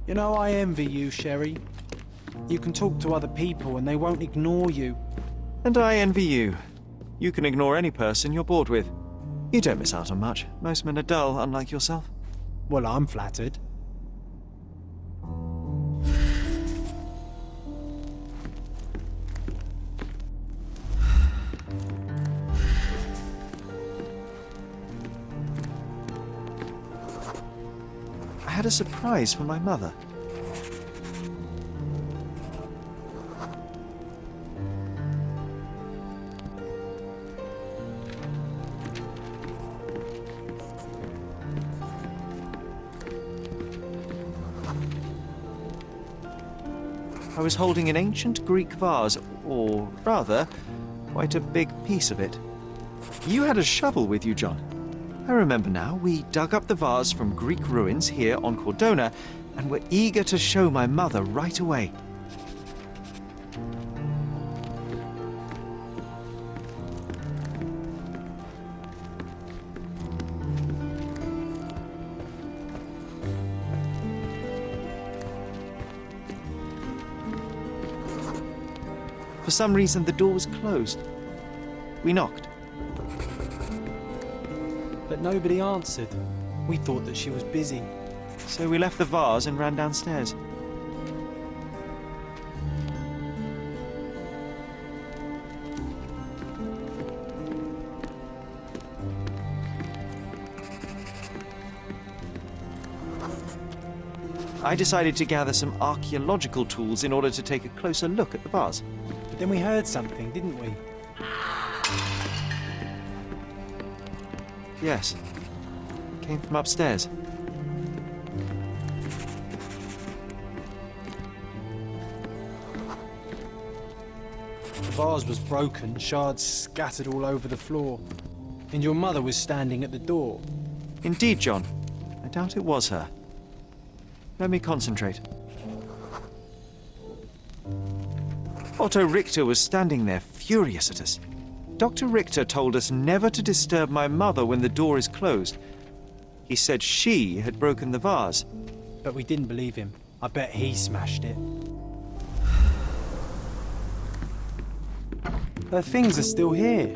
You know, I envy you, Sherry. You can talk to other people and they won't ignore you. And I envy you. You can ignore any person you're bored with. You don't miss out on much. Most men are dull, unlike yourself. Well, I'm flattered. I had a surprise for my mother. I was holding an ancient Greek vase, or rather, quite a big piece of it. You had a shovel with you, John. I remember now. We dug up the vase from Greek ruins here on Cordona and were eager to show my mother right away. For some reason, the door was closed. We knocked. But nobody answered. We thought that she was busy. So we left the vase and ran downstairs. I decided to gather some archaeological tools in order to take a closer look at the vase. But then we heard something, didn't we? Yes. It came from upstairs. The vase was broken, shards scattered all over the floor. And your mother was standing at the door. Indeed, John. I doubt it was her. Let me concentrate. Otto Richter was standing there, furious at us. Dr. Richter told us never to disturb my mother when the door is closed. He said she had broken the vase. But we didn't believe him. I bet he smashed it. Her things are still here.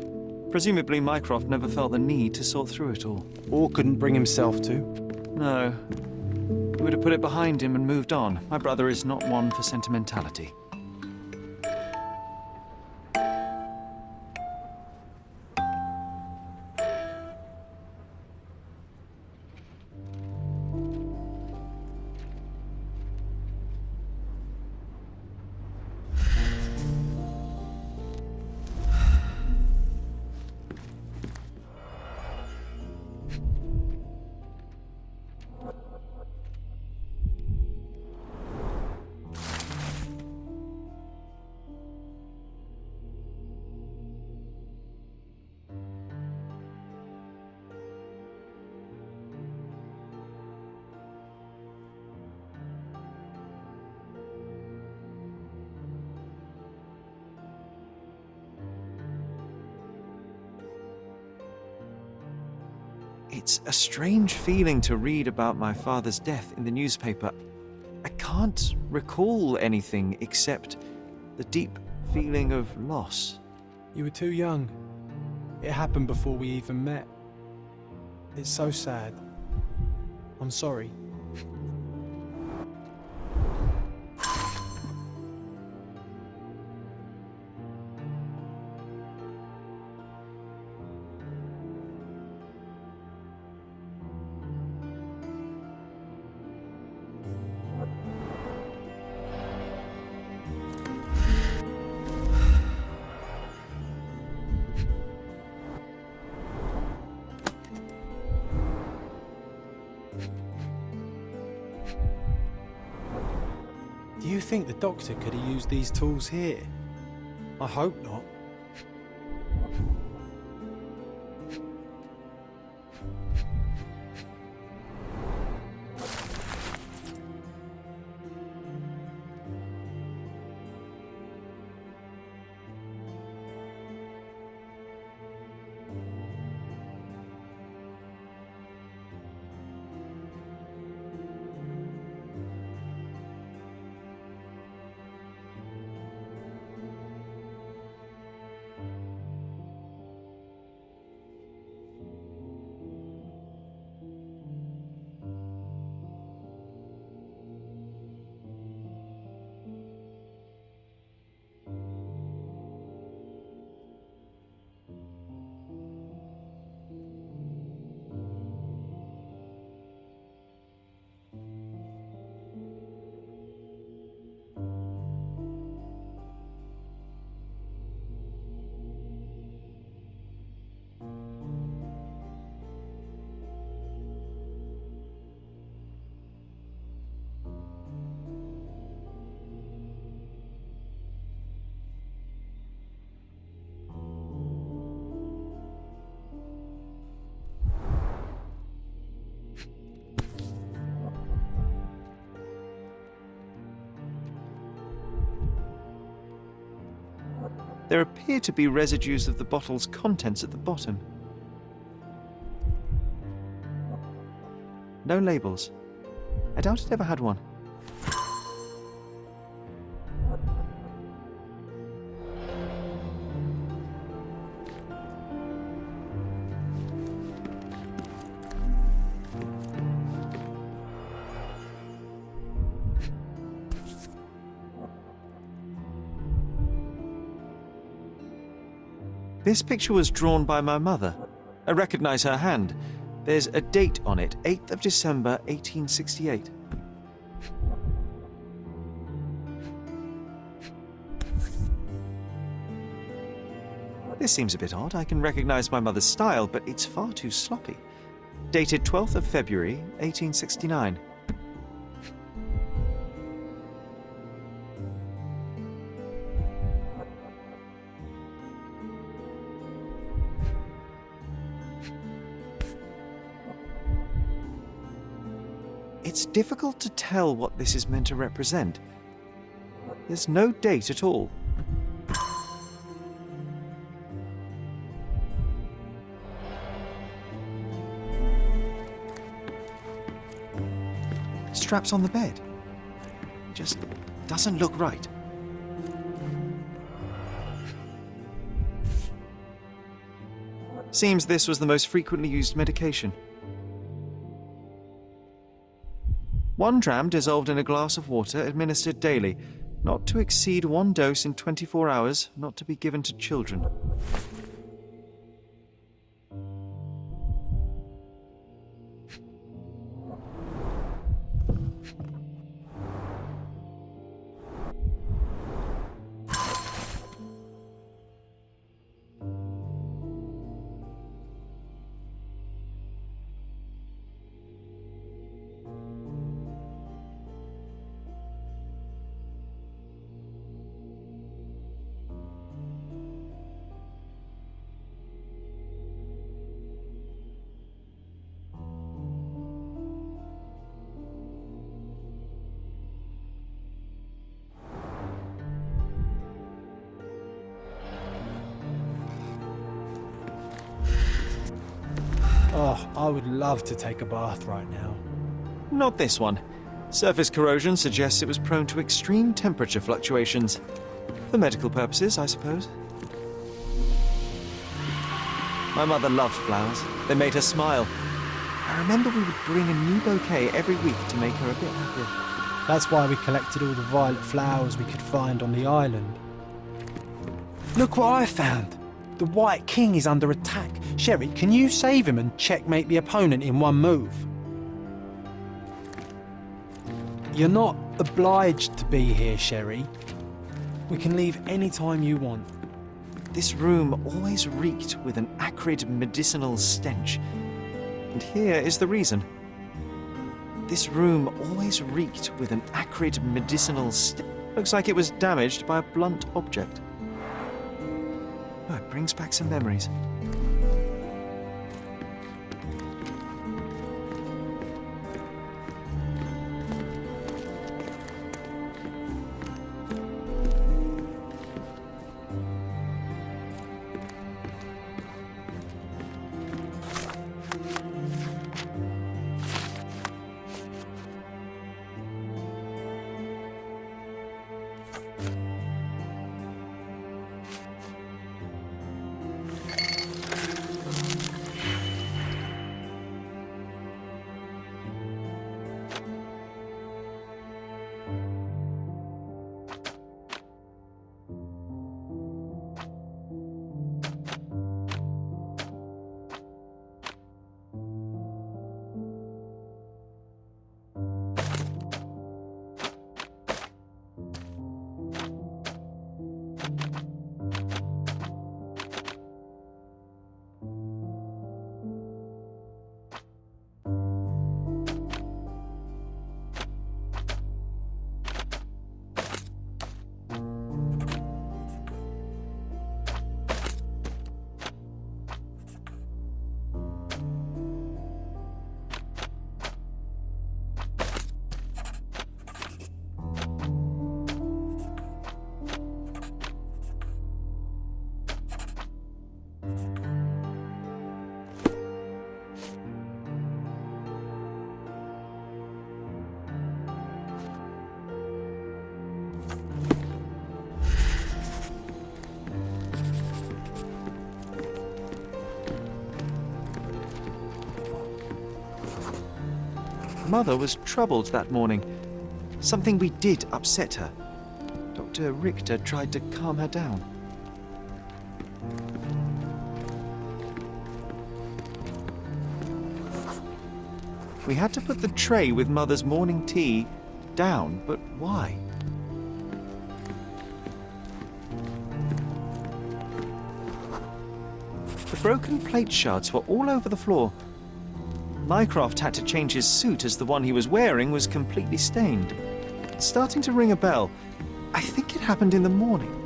Presumably Mycroft never felt the need to sort through it all. Or couldn't bring himself to. No. He would have put it behind him and moved on. My brother is not one for sentimentality. It's a strange feeling to read about my father's death in the newspaper. I can't recall anything except the deep feeling of loss. You were too young. It happened before we even met. It's so sad. I'm sorry. Do you think the doctor could have used these tools here? I hope not. There appear to be residues of the bottle's contents at the bottom. No labels. I doubt it ever had one. This picture was drawn by my mother. I recognize her hand. There's a date on it, 8th of December, 1868. This seems a bit odd. I can recognize my mother's style, but it's far too sloppy. Dated 12th of February, 1869. It's difficult to tell what this is meant to represent. There's no date at all. Straps on the bed. Just doesn't look right. Seems this was the most frequently used medication. 1 dram dissolved in a glass of water, administered daily, not to exceed 1 dose in 24 hours, not to be given to children. Oh, I would love to take a bath right now. Not this one. Surface corrosion suggests it was prone to extreme temperature fluctuations. For medical purposes, I suppose. My mother loved flowers. They made her smile. I remember we would bring a new bouquet every week to make her a bit happier. That's why we collected all the violet flowers we could find on the island. Look what I found! The White King is under attack. Sherry, can you save him and checkmate the opponent in one move? You're not obliged to be here, Sherry. We can leave any time you want. This room always reeked with an acrid medicinal stench. And here is the reason. This room always reeked with an acrid medicinal stench. Looks like it was damaged by a blunt object. Oh, it brings back some memories. Mother was troubled that morning. Something we did upset her. Dr. Richter tried to calm her down. We had to put the tray with Mother's morning tea down, but why? The broken plate shards were all over the floor. Mycroft had to change his suit as the one he was wearing was completely stained. It's starting to ring a bell. I think it happened in the morning.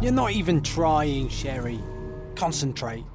You're not even trying, Sherry. Concentrate.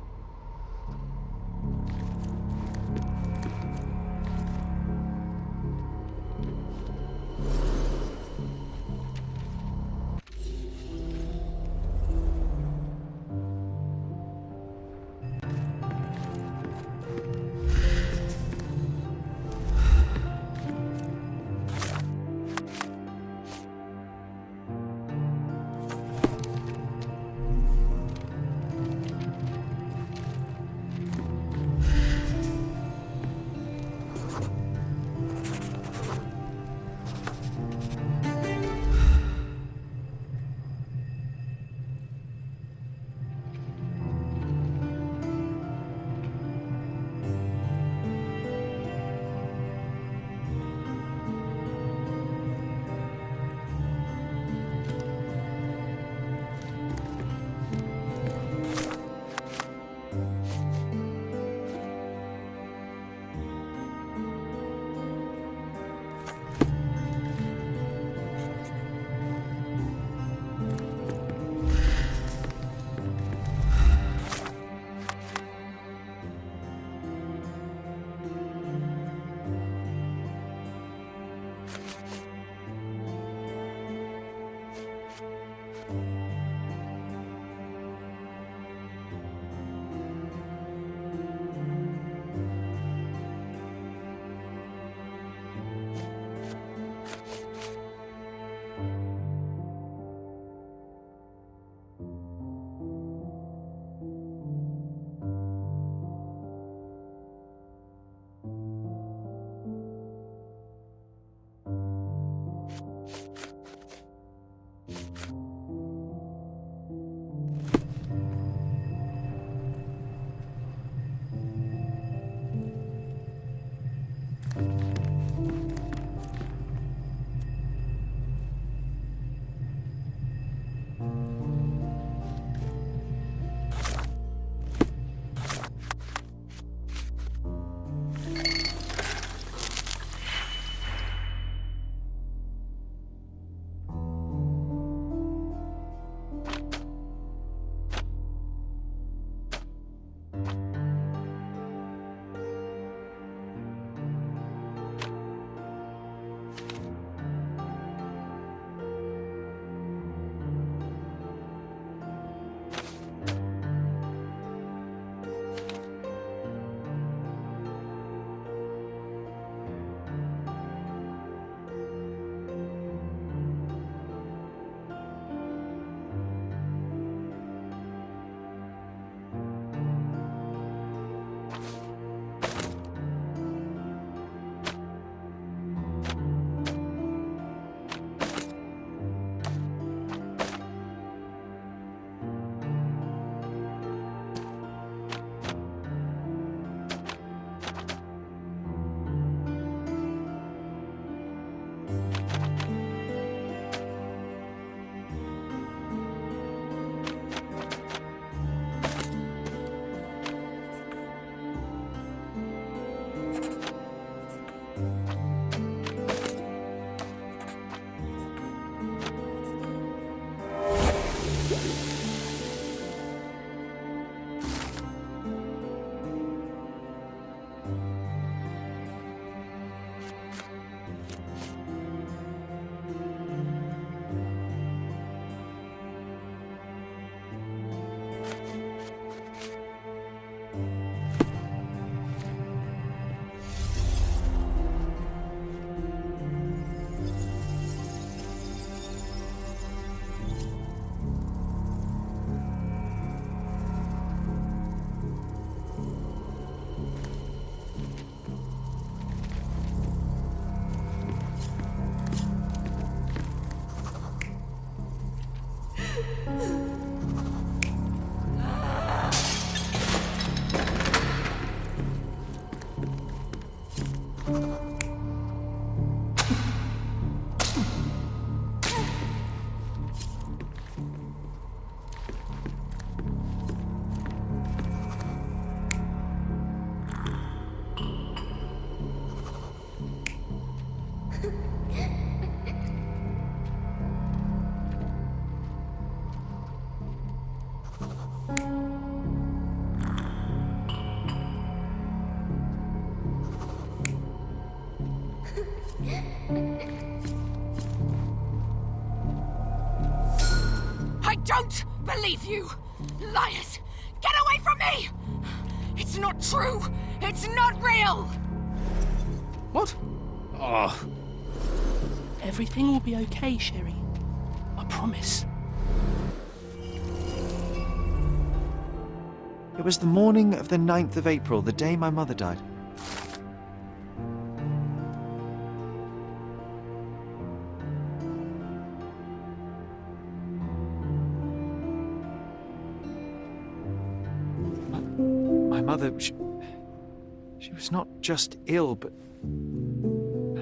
don't believe you! Liars! Get away from me! It's not true! It's not real! What? Oh. Everything will be okay, Sherry. I promise. It was the morning of the 9th of April, the day my mother died. My mother, she was not just ill, but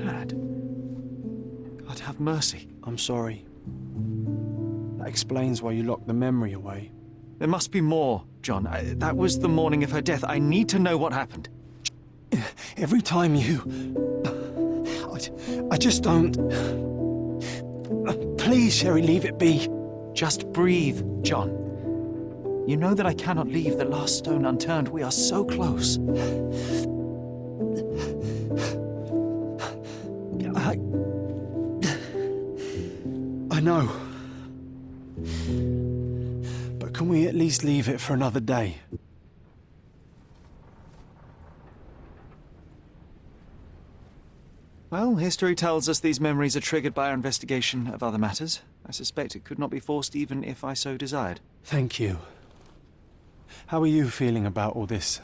had. God have mercy. I'm sorry. That explains why you locked the memory away. There must be more, John. That was the morning of her death. I need to know what happened. Every time you... I just don't... Please, Sherry, leave it be. Just breathe, John. You know that I cannot leave the last stone unturned. We are so close. I know. But can we at least leave it for another day? Well, history tells us these memories are triggered by our investigation of other matters. I suspect it could not be forced even if I so desired. Thank you. How are you feeling about all this?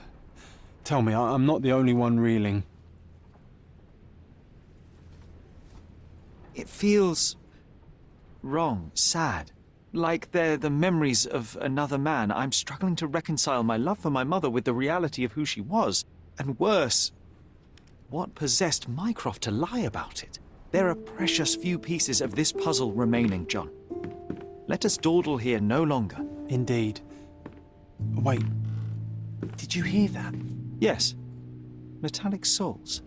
Tell me, I'm not the only one reeling. It feels wrong, sad. Like they're the memories of another man. I'm struggling to reconcile my love for my mother with the reality of who she was. And worse, what possessed Mycroft to lie about it? There are precious few pieces of this puzzle remaining, John. Let us dawdle here no longer. Indeed. Wait, did you hear that? Yes. Metallic souls.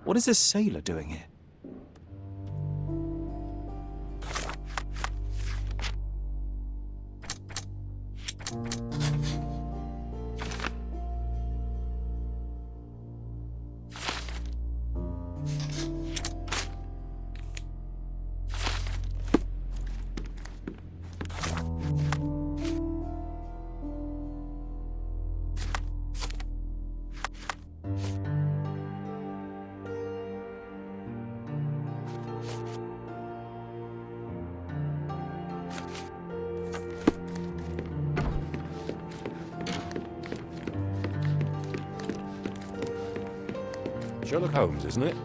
What is this sailor doing here? Sherlock Holmes, isn't it?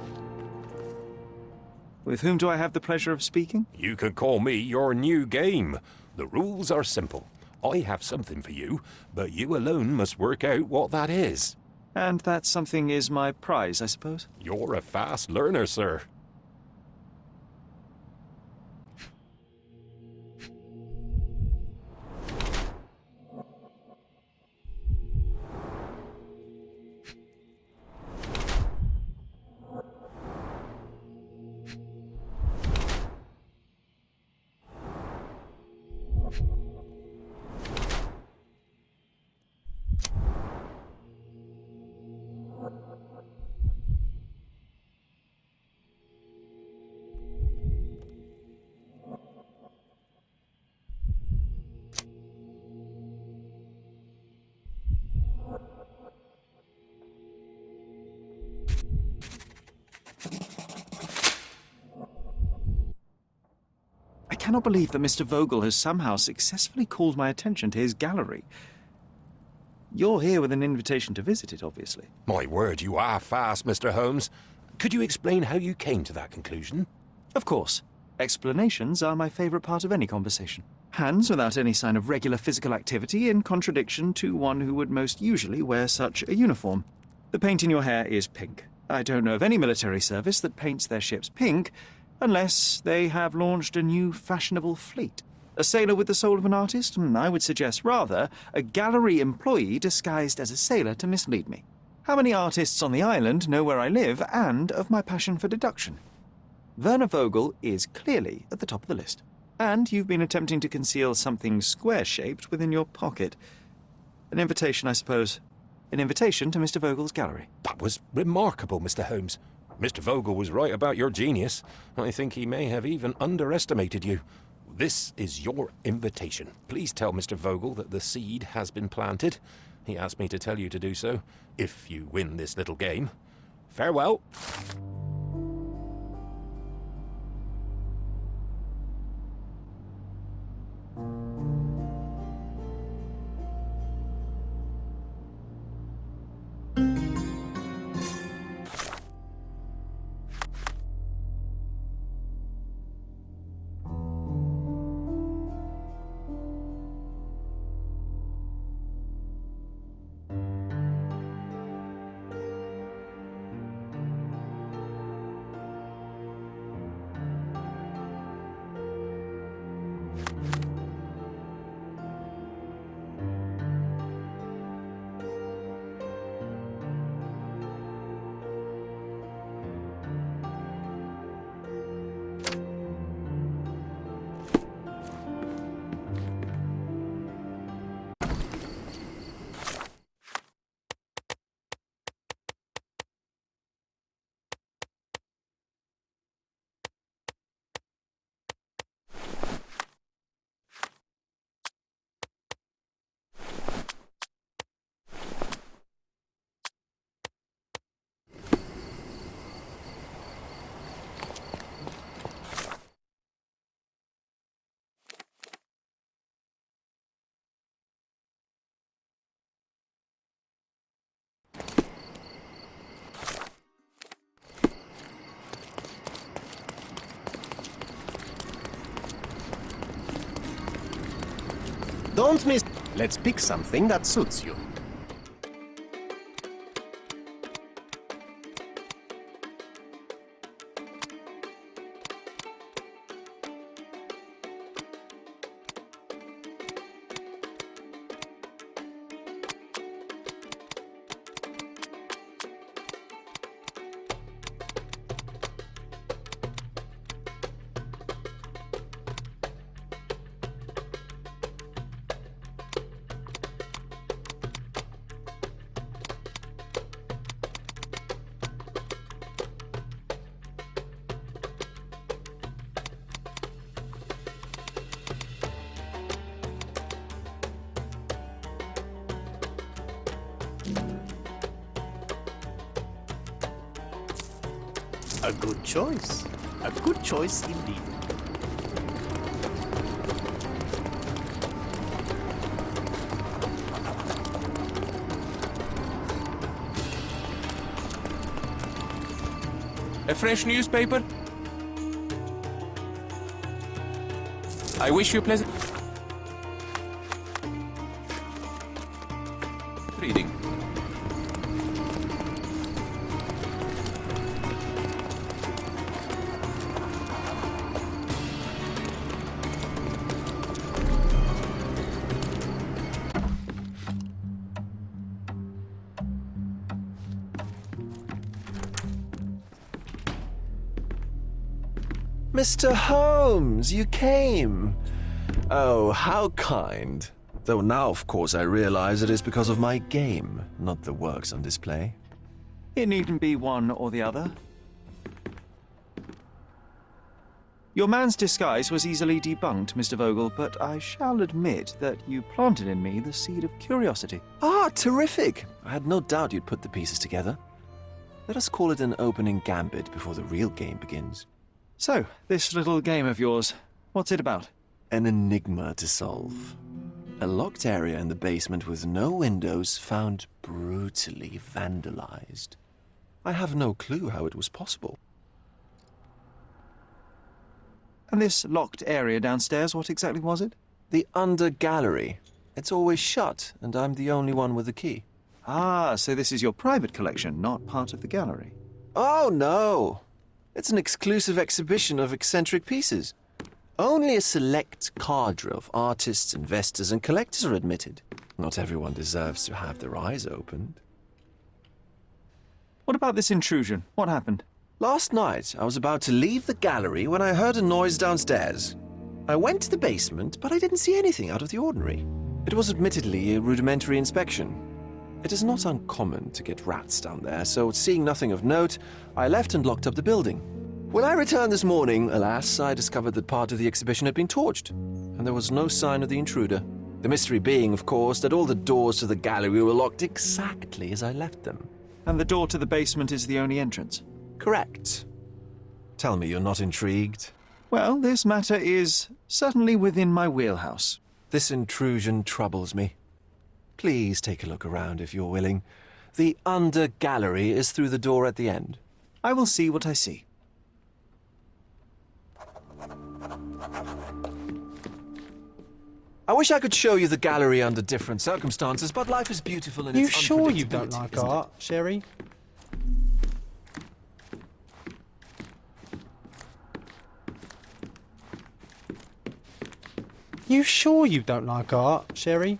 With whom do I have the pleasure of speaking? You can call me your new game. The rules are simple. I have something for you, but you alone must work out what that is. And that something is my prize, I suppose? You're a fast learner, sir. I cannot believe that Mr. Vogel has somehow successfully called my attention to his gallery. You're here with an invitation to visit it, obviously. My word, you are fast, Mr. Holmes. Could you explain how you came to that conclusion? Of course. Explanations are my favorite part of any conversation. Hands without any sign of regular physical activity, in contradiction to one who would most usually wear such a uniform. The paint in your hair is pink. I don't know of any military service that paints their ships pink, unless they have launched a new fashionable fleet. A sailor with the soul of an artist? I would suggest rather a gallery employee disguised as a sailor to mislead me. How many artists on the island know where I live and of my passion for deduction? Werner Vogel is clearly at the top of the list. And you've been attempting to conceal something square-shaped within your pocket. An invitation, I suppose. An invitation to Mr. Vogel's gallery. That was remarkable, Mr. Holmes. Mr. Vogel was right about your genius. I think he may have even underestimated you. this is your invitation. Please tell Mr. Vogel that the seed has been planted. He asked me to tell you to do so, if you win this little game. Farewell. Don't miss. Let's pick something that suits you. A good choice. A good choice indeed. A fresh newspaper? I wish you a pleasant reading. Mr. Holmes, you came. Oh, how kind. Though now, of course, I realize it is because of my game, not the works on display. It needn't be one or the other. Your man's disguise was easily debunked, Mr. Vogel, but I shall admit that you planted in me the seed of curiosity. Ah, terrific! I had no doubt you'd put the pieces together. Let us call it an opening gambit before the real game begins. So, this little game of yours, what's it about? An enigma to solve. A locked area in the basement with no windows found brutally vandalized. I have no clue how it was possible. And this locked area downstairs, what exactly was it? The under gallery. It's always shut, and I'm the only one with the key. Ah, so this is your private collection, not part of the gallery. Oh, no! It's an exclusive exhibition of eccentric pieces. Only a select cadre of artists, investors, and collectors are admitted. Not everyone deserves to have their eyes opened. What about this intrusion? What happened? Last night, I was about to leave the gallery when I heard a noise downstairs. I went to the basement, but I didn't see anything out of the ordinary. It was admittedly a rudimentary inspection. It is not uncommon to get rats down there, so seeing nothing of note, I left and locked up the building. When I returned this morning, alas, I discovered that part of the exhibition had been torched, and there was no sign of the intruder. The mystery being, of course, that all the doors to the gallery were locked exactly as I left them. And the door to the basement is the only entrance? Correct. Tell me you're not intrigued. Well, this matter is certainly within my wheelhouse. This intrusion troubles me. Please take a look around if you're willing. The under gallery is through the door at the end. I will see what I see. I wish I could show you the gallery under different circumstances, but life is beautiful in You its sure you don't unpredictability, like isn't it? art, Sherry? You sure you don't like art, Sherry?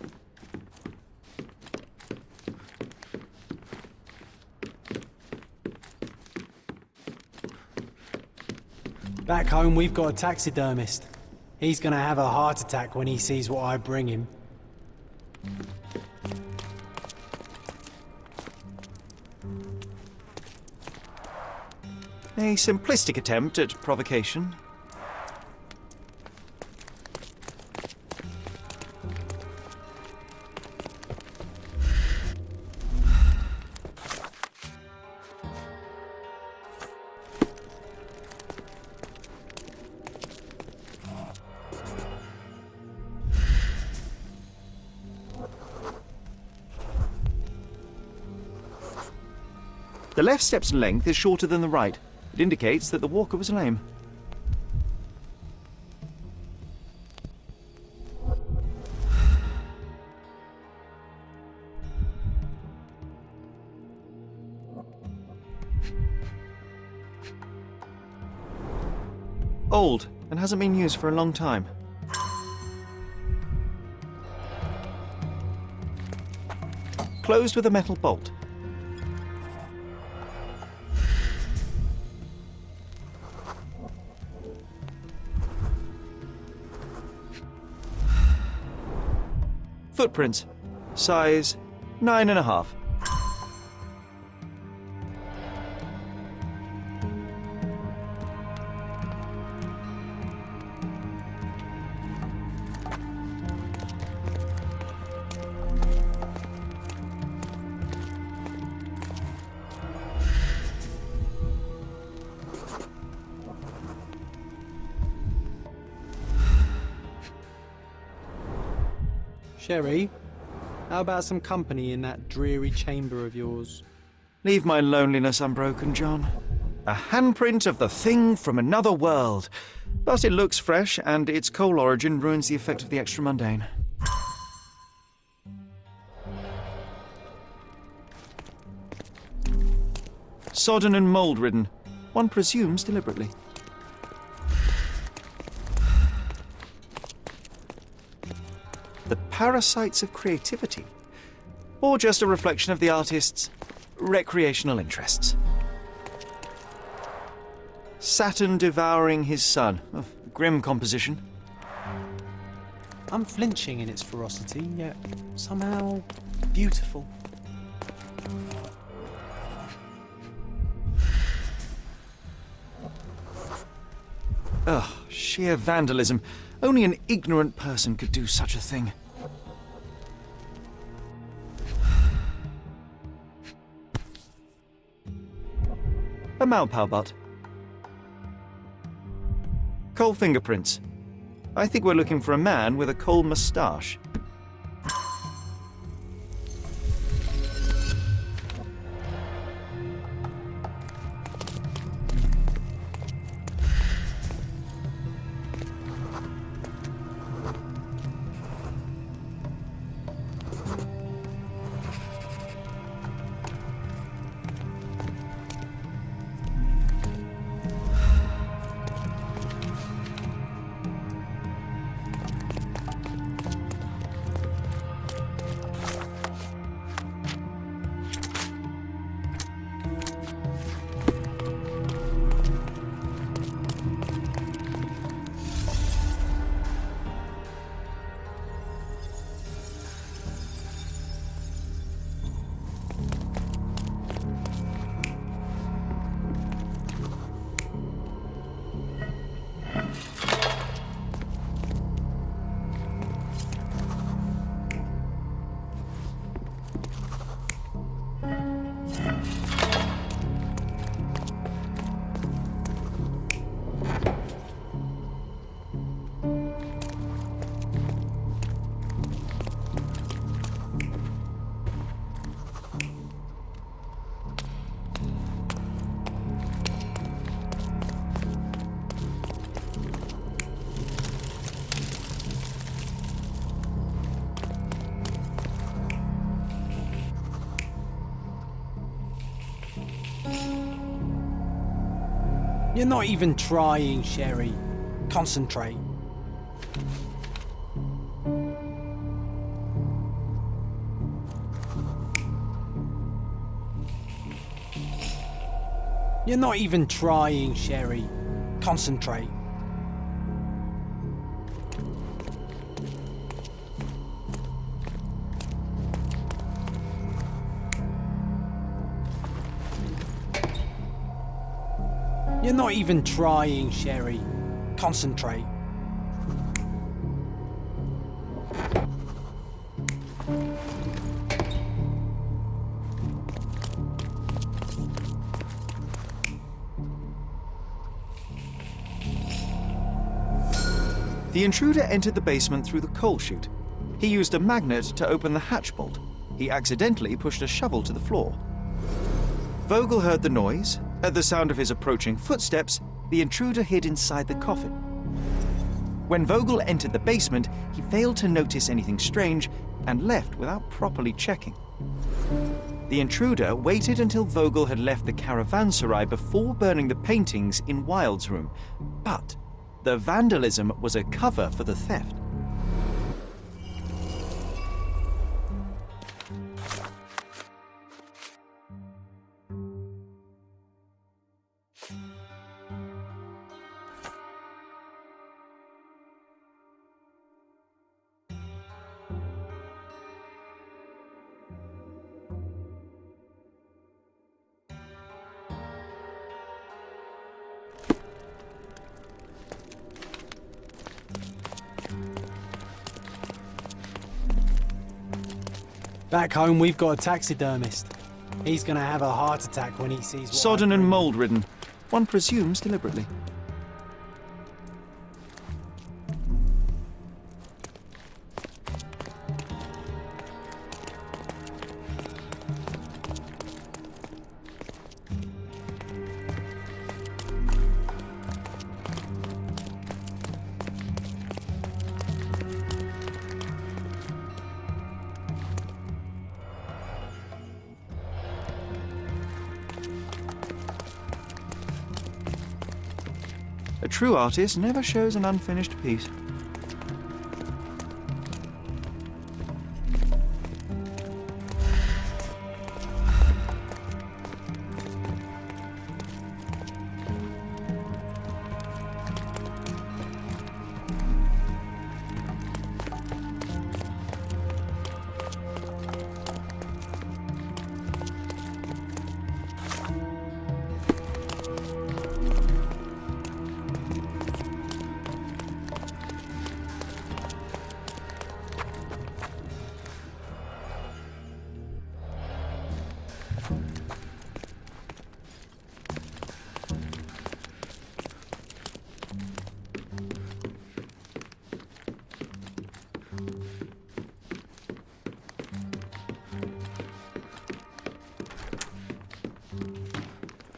Back home, we've got a taxidermist. He's gonna have a heart attack when he sees what I bring him. A simplistic attempt at provocation. The left step's length is shorter than the right. It indicates that the walker was lame. Old, and hasn't been used for a long time. Closed with a metal bolt. Footprints. Size 9.5. Sherry, how about some company in that dreary chamber of yours? Leave my loneliness unbroken, John. A handprint of the thing from another world. But it looks fresh, and its coal origin ruins the effect of the extra mundane. Sodden and mold-ridden. One presumes deliberately. The parasites of creativity. Or just a reflection of the artist's recreational interests. Saturn devouring his sun. Of grim composition. Unflinching in its ferocity, yet somehow beautiful. Ugh, sheer vandalism. Only an ignorant person could do such a thing. A Maupau butt. Coal fingerprints. I think we're looking for a man with a coal moustache. You're not even trying, Sherry. Concentrate. You're not even trying, Sherry. Concentrate. You're not even trying, Sherry. Concentrate. The intruder entered the basement through the coal chute. He used a magnet to open the hatch bolt. He accidentally pushed a shovel to the floor. Vogel heard the noise. At the sound of his approaching footsteps, the intruder hid inside the coffin. When Vogel entered the basement, he failed to notice anything strange and left without properly checking. The intruder waited until Vogel had left the caravanserai before burning the paintings in Wilde's room. But the vandalism was a cover for the theft. Back home, we've got a taxidermist. He's gonna have a heart attack when he sees what Sodden I and bring. mold-ridden, one presumes deliberately. A true artist never shows an unfinished piece.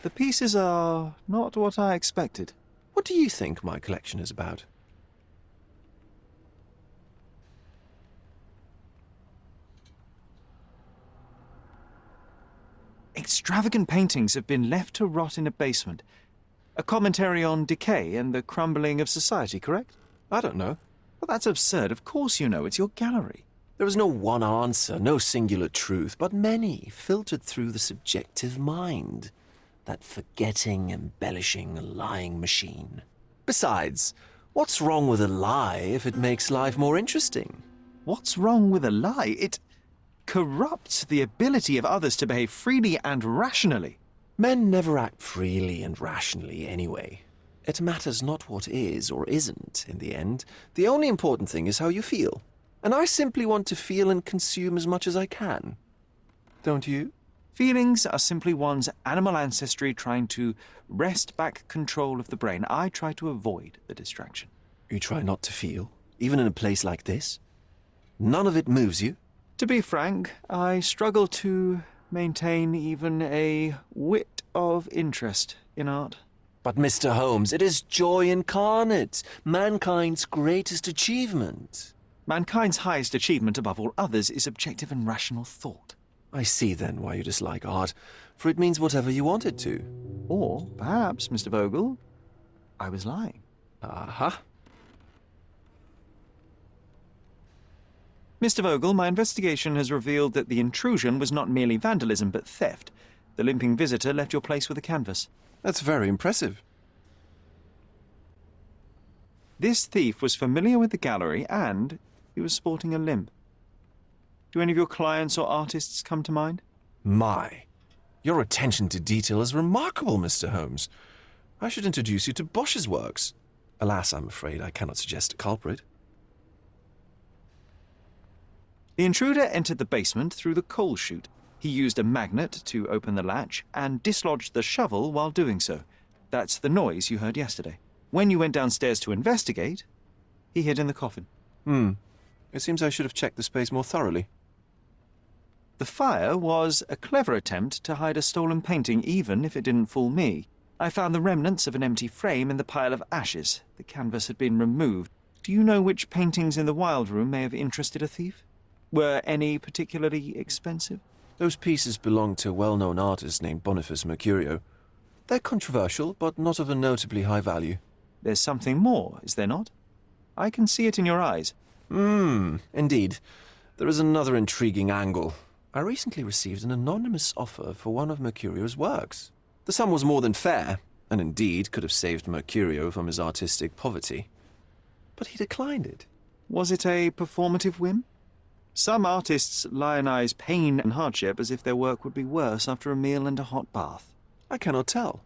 The pieces are not what I expected. What do you think my collection is about? Extravagant paintings have been left to rot in a basement. A commentary on decay and the crumbling of society, correct? I don't know. Well, that's absurd. Of course you know. It's your gallery. There is no one answer, no singular truth, but many filtered through the subjective mind. That forgetting, embellishing, lying machine. Besides, what's wrong with a lie if it makes life more interesting? What's wrong with a lie? It corrupts the ability of others to behave freely and rationally. Men never act freely and rationally anyway. It matters not what is or isn't in the end. The only important thing is how you feel. And I simply want to feel and consume as much as I can. Don't you? Feelings are simply one's animal ancestry trying to wrest back control of the brain. I try to avoid the distraction. You try not to feel, even in a place like this? None of it moves you? To be frank, I struggle to maintain even a whit of interest in art. But Mr. Holmes, it is joy incarnate, mankind's greatest achievement. Mankind's highest achievement above all others is objective and rational thought. I see then why you dislike art, for it means whatever you want it to. Or perhaps, Mr. Vogel, I was lying. Aha. Mr. Vogel, my investigation has revealed that the intrusion was not merely vandalism but theft. The limping visitor left your place with a canvas. That's very impressive. This thief was familiar with the gallery and he was sporting a limp. Do any of your clients or artists come to mind? My. Your attention to detail is remarkable, Mr. Holmes. I should introduce you to Bosch's works. Alas, I'm afraid I cannot suggest a culprit. The intruder entered the basement through the coal chute. He used a magnet to open the latch and dislodged the shovel while doing so. That's the noise you heard yesterday. When you went downstairs to investigate, he hid in the coffin. It seems I should have checked the space more thoroughly. The fire was a clever attempt to hide a stolen painting, even if it didn't fool me. I found the remnants of an empty frame in the pile of ashes. The canvas had been removed. Do you know which paintings in the Wild Room may have interested a thief? Were any particularly expensive? Those pieces belong to a well-known artist named Boniface Mercurio. They're controversial, but not of a notably high value. There's something more, is there not? I can see it in your eyes. Indeed. There is another intriguing angle. I recently received an anonymous offer for one of Mercurio's works. The sum was more than fair, and indeed could have saved Mercurio from his artistic poverty. But he declined it. Was it a performative whim? Some artists lionize pain and hardship as if their work would be worse after a meal and a hot bath. I cannot tell.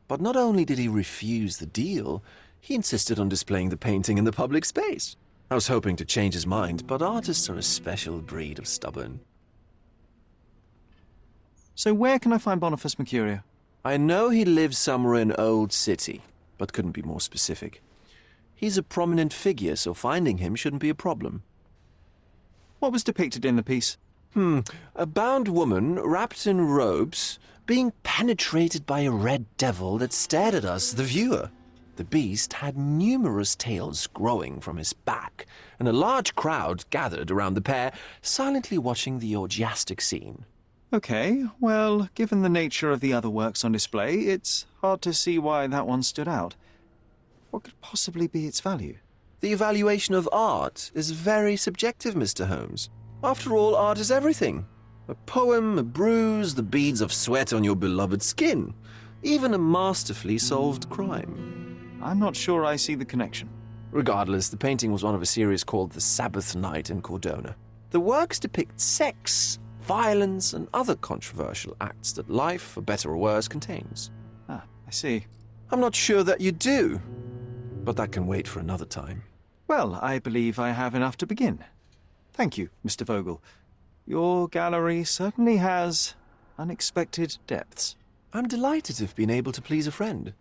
But not only did he refuse the deal, he insisted on displaying the painting in the public space. I was hoping to change his mind, but artists are a special breed of stubborn. So where can I find Boniface Mercurio? I know he lives somewhere in Old City, but couldn't be more specific. He's a prominent figure, so finding him shouldn't be a problem. What was depicted in the piece? A bound woman, wrapped in robes, being penetrated by a red devil that stared at us, the viewer. The beast had numerous tails growing from his back, and a large crowd gathered around the pair, silently watching the orgiastic scene. Okay, well, given the nature of the other works on display, it's hard to see why that one stood out. What could possibly be its value? The evaluation of art is very subjective, Mr. Holmes. After all, art is everything. A poem, a bruise, the beads of sweat on your beloved skin. Even a masterfully solved crime. I'm not sure I see the connection. Regardless, the painting was one of a series called The Sabbath Night in Cordona. The works depict sex, violence, and other controversial acts that life, for better or worse, contains. Ah, I see. I'm not sure that you do, but that can wait for another time. Well, I believe I have enough to begin. Thank you, Mr. Vogel. Your gallery certainly has unexpected depths. I'm delighted to have been able to please a friend.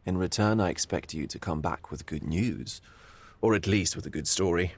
In return, I expect you to come back with good news, or at least with a good story.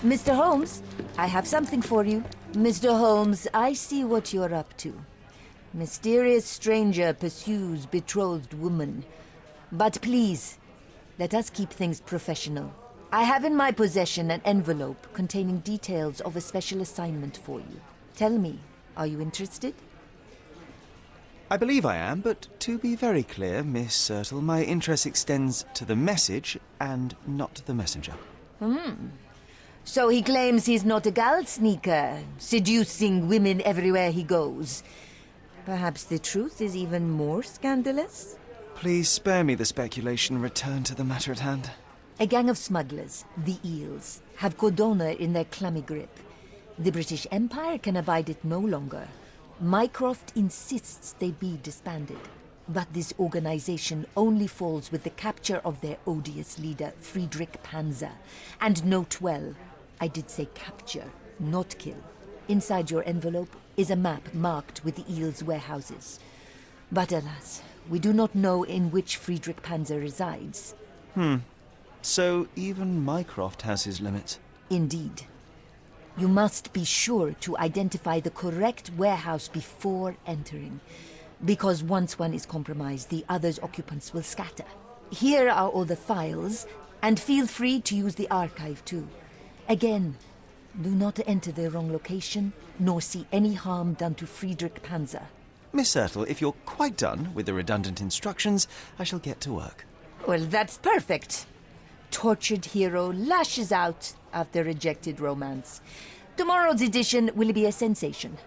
Mr. Holmes, I have something for you. Mr. Holmes, I see what you're up to. Mysterious stranger pursues betrothed woman. But please, let us keep things professional. I have in my possession an envelope containing details of a special assignment for you. Tell me, are you interested? I believe I am, but to be very clear, Miss Sertle, my interest extends to the message and not the messenger. So he claims he's not a gal sneaker, seducing women everywhere he goes. Perhaps the truth is even more scandalous? Please spare me the speculation and return to the matter at hand. A gang of smugglers, the Eels, have Codona in their clammy grip. The British Empire can abide it no longer. Mycroft insists they be disbanded. But this organization only falls with the capture of their odious leader, Friedrich Panzer. And note well, I did say capture, not kill. Inside your envelope is a map marked with the Eels' warehouses. But alas, we do not know in which Friedrich Panzer resides. So even Mycroft has his limits. Indeed. You must be sure to identify the correct warehouse before entering. Because once one is compromised, the other's occupants will scatter. Here are all the files, and feel free to use the archive too. Again, do not enter the wrong location, nor see any harm done to Friedrich Panzer. Miss Ertl, if you're quite done with the redundant instructions, I shall get to work. Well, that's perfect. Tortured hero lashes out after rejected romance. Tomorrow's edition will be a sensation.